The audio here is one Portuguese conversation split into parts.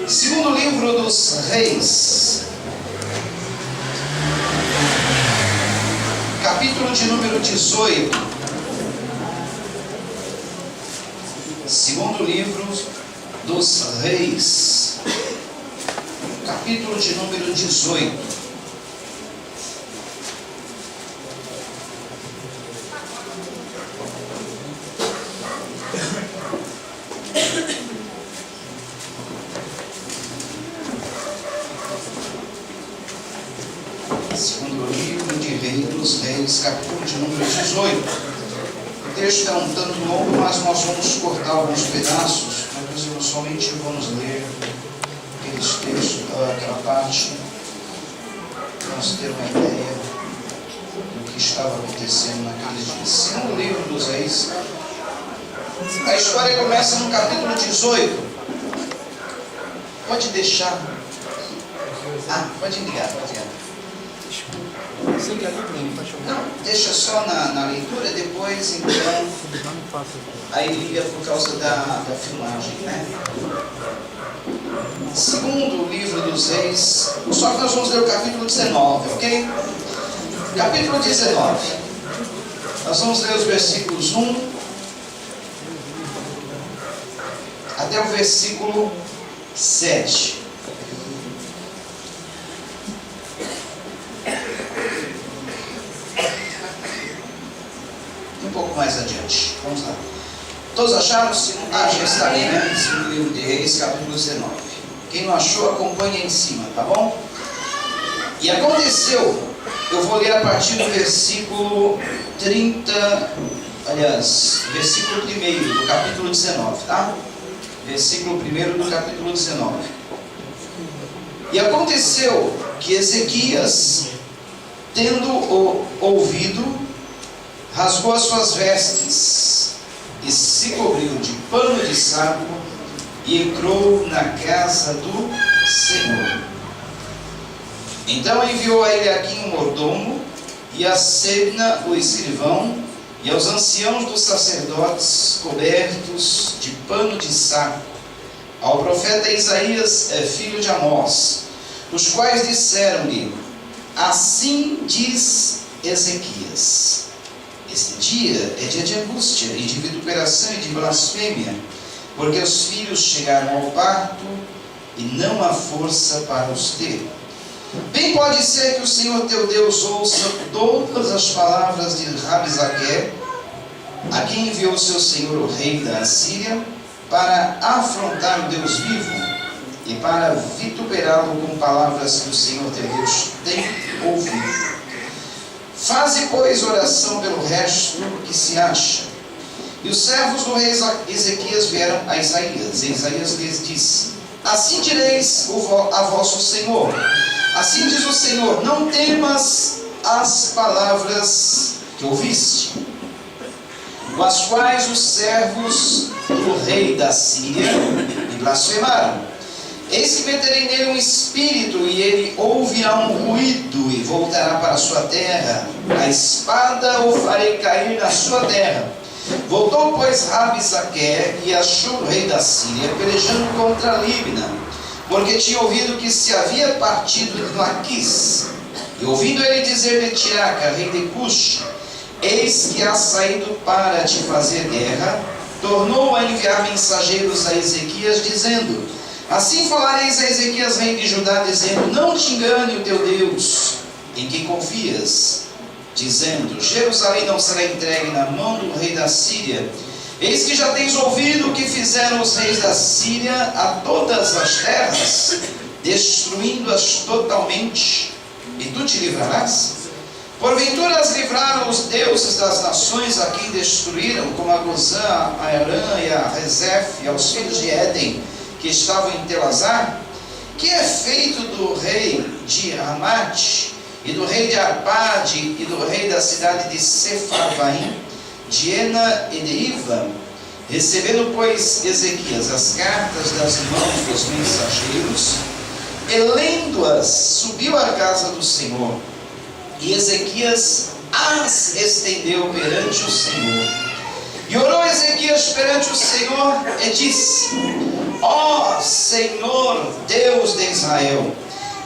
Segundo livro dos Reis, capítulo de número 18. Segundo livro dos Reis, capítulo de número 18. Segundo livro de Reis, capítulo de número 18. O texto é um tanto longo, mas nós vamos cortar alguns pedaços, mas somente vamos ler aqueles textos, aquela parte, para nós ter uma ideia do que estava acontecendo naqueles dias. Segundo livro dos Reis, a história começa no capítulo 18. Pode deixar. Pode ligar, pode ligar. Não, deixa só na leitura, depois então aí liga por causa da filmagem, né? Segundo livro dos Reis, só que nós vamos ler o capítulo 19, ok? Capítulo 19. Nós vamos ler os versículos 1 até o versículo 7. Um pouco mais adiante. Vamos lá. Todos acharam? Já está aí, né? Segundo livro de Reis, capítulo 19. Quem não achou, acompanha aí em cima, tá bom? E aconteceu, eu vou ler a partir do versículo 30, aliás, versículo 1 do capítulo 19, tá? Versículo 1 do capítulo 19. E aconteceu que Ezequias, tendo ouvido, rasgou as suas vestes e se cobriu de pano de saco e entrou na casa do Senhor. Então enviou a Eliaquim o mordomo e a Sebna o escrivão e aos anciãos dos sacerdotes cobertos de pano de saco ao profeta Isaías, filho de Amós, os quais disseram-lhe: assim diz Ezequias: este dia é dia de angústia e de vituperação e de blasfêmia, porque os filhos chegaram ao parto e não há força para os ter. Bem pode ser que o Senhor teu Deus ouça todas as palavras de Rabizaque, a quem enviou seu senhor o rei da Assíria, para afrontar o Deus vivo e para vituperá-lo com palavras que o Senhor teu Deus tem ouvido. Faze, pois, oração pelo resto que se acha. E os servos do rei Ezequias vieram a Isaías. E Isaías lhes disse: assim direis a vosso Senhor. Assim diz o Senhor: não temas as palavras que ouviste, com as quais os servos do rei da Síria me blasfemaram. Eis que meterei nele um espírito, e ele ouvirá um ruído, e voltará para a sua terra. A espada o farei cair na sua terra. Voltou, pois, Rabizaque e achou o rei da Síria pelejando contra Líbina, porque tinha ouvido que se havia partido de Laquis. E ouvindo ele dizer de Tiraca, rei de Cush: eis que há saído para te fazer guerra, tornou a enviar mensageiros a Ezequias, dizendo: assim falareis a Ezequias, rei de Judá, dizendo: não te engane o teu Deus, em quem confias, dizendo: Jerusalém não será entregue na mão do rei da Síria. Eis que já tens ouvido o que fizeram os reis da Síria a todas as terras, destruindo-as totalmente, e tu te livrarás? Porventura as livraram os deuses das nações a quem destruíram, como a Gozã, a Arã e a Rezef, e aos filhos de Éden, que estavam em Telazar? Que é feito do rei de Ramate, e do rei de Arpade, e do rei da cidade de Sefarvaim, de Ena e de Iva? Recebendo, pois, Ezequias as cartas das mãos dos mensageiros, e lendo-as, subiu à casa do Senhor, e Ezequias as estendeu perante o Senhor. E orou Ezequias perante o Senhor e disse: ó Senhor Deus de Israel,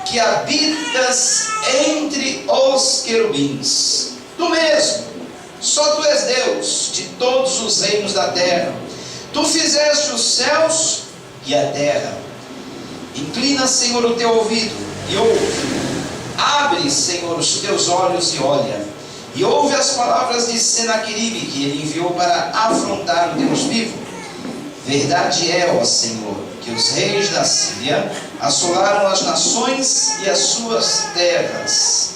que habitas entre os querubins. Tu mesmo, só tu és Deus de todos os reinos da terra. Tu fizeste os céus e a terra. Inclina, Senhor, o teu ouvido e ouve. Abre, Senhor, os teus olhos e olha. E ouve as palavras de Senaqueribe, que ele enviou para afrontar o Deus vivo. Verdade é, ó Senhor, que os reis da Síria assolaram as nações e as suas terras,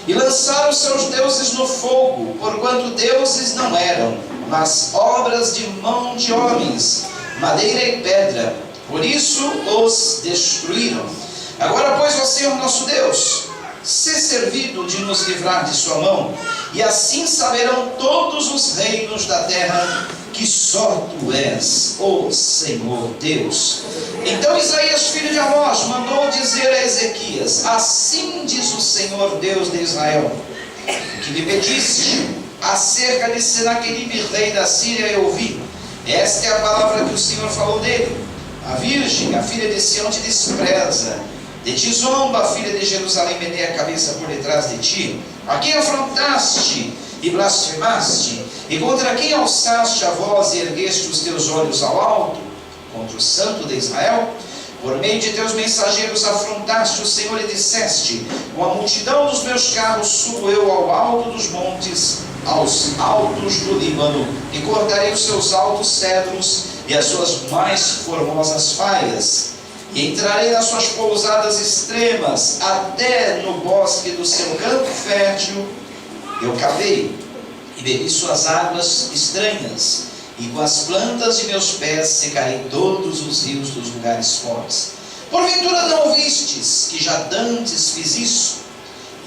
e lançaram seus deuses no fogo, porquanto deuses não eram, mas obras de mão de homens, madeira e pedra. Por isso os destruíram. Agora, pois, ó Senhor nosso Deus, sê servido de nos livrar de sua mão, e assim saberão todos os reinos da terra que só tu és, ó Senhor Deus. Então Isaías, filho de Amós, mandou dizer a Ezequias: assim diz o Senhor Deus de Israel, o que me pediste acerca de Senaqueribe, rei da Síria, eu ouvi. Esta é a palavra que o Senhor falou dele: a virgem, a filha de Sião, te despreza, de ti zomba, a filha de Jerusalém meneia a cabeça por detrás de ti. A quem afrontaste e blasfemaste? E contra quem alçaste a voz e ergueste os teus olhos ao alto? Contra o Santo de Israel? Por meio de teus mensageiros afrontaste o Senhor e disseste: com a multidão dos meus carros subo eu ao alto dos montes, aos altos do Líbano, e cortarei os seus altos cedros e as suas mais formosas faias, e entrarei nas suas pousadas extremas, até no bosque do seu campo fértil. Eu cavei e bebi suas águas estranhas, e com as plantas de meus pés secarei todos os rios dos lugares fortes. Porventura não ouvistes que já dantes fiz isso,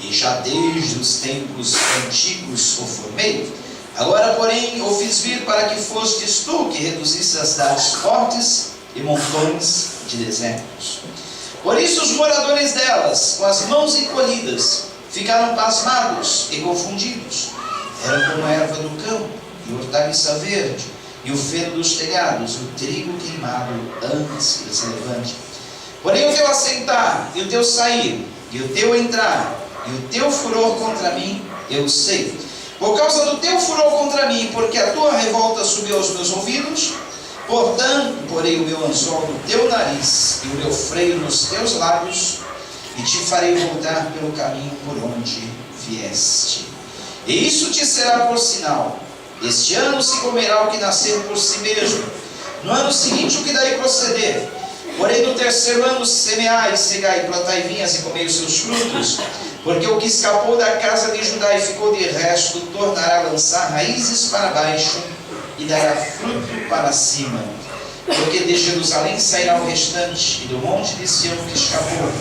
e já desde os tempos antigos o formei? Agora, porém, o fiz vir para que fostes tu que reduzisse as cidades fortes e montões de desertos. Por isso os moradores delas, com as mãos encolhidas, ficaram pasmados e confundidos. Eram como a erva do campo e hortaliça verde, e o feno dos telhados, o trigo queimado antes que se levante. Porém o teu assentar, e o teu sair, e o teu entrar, e o teu furor contra mim, eu sei. Por causa do teu furor contra mim, porque a tua revolta subiu aos meus ouvidos, portanto, porei o meu anzol no teu nariz, e o meu freio nos teus lábios, e te farei voltar pelo caminho por onde vieste. E isso te será por sinal: este ano se comerá o que nascer por si mesmo, no ano seguinte o que daí proceder. Porém no terceiro ano semeai, cegai, plantai vinhas e comei os seus frutos, porque o que escapou da casa de Judá e ficou de resto, tornará a lançar raízes para baixo e dará fruto para cima. Porque de Jerusalém sairá o restante, e do monte de Sião que escapou,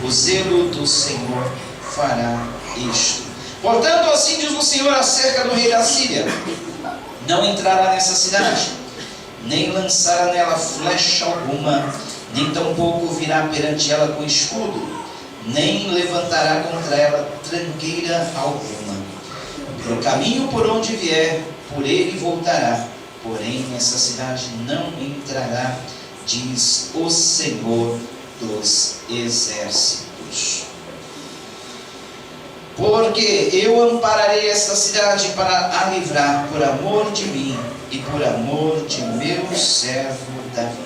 o zelo do Senhor fará isto. Portanto, assim diz o Senhor acerca do rei da Síria: não entrará nessa cidade, nem lançará nela flecha alguma, nem tampouco virá perante ela com escudo, nem levantará contra ela tranqueira alguma. Pelo caminho por onde vier, por ele voltará, porém nessa cidade não entrará, diz o Senhor dos exércitos. Porque eu ampararei esta cidade para a livrar, por amor de mim e por amor de meu servo Davi.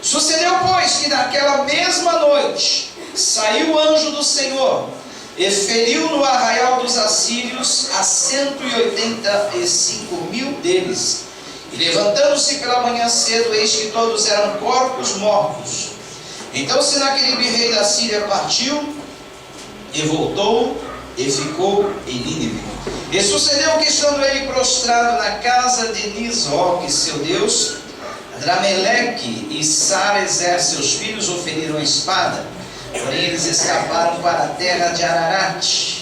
Sucedeu, pois, que naquela mesma noite saiu o anjo do Senhor e feriu no arraial dos assírios a 185.000 deles. E levantando-se pela manhã cedo, eis que todos eram corpos mortos. Então Senaqueribe, rei da Síria, partiu e voltou e ficou em Nínive. E sucedeu que, estando ele prostrado na casa de Nisroque, seu Deus, Adrameleque e Sarezer, seus filhos, o feriram a espada. Porém eles escaparam para a terra de Ararat.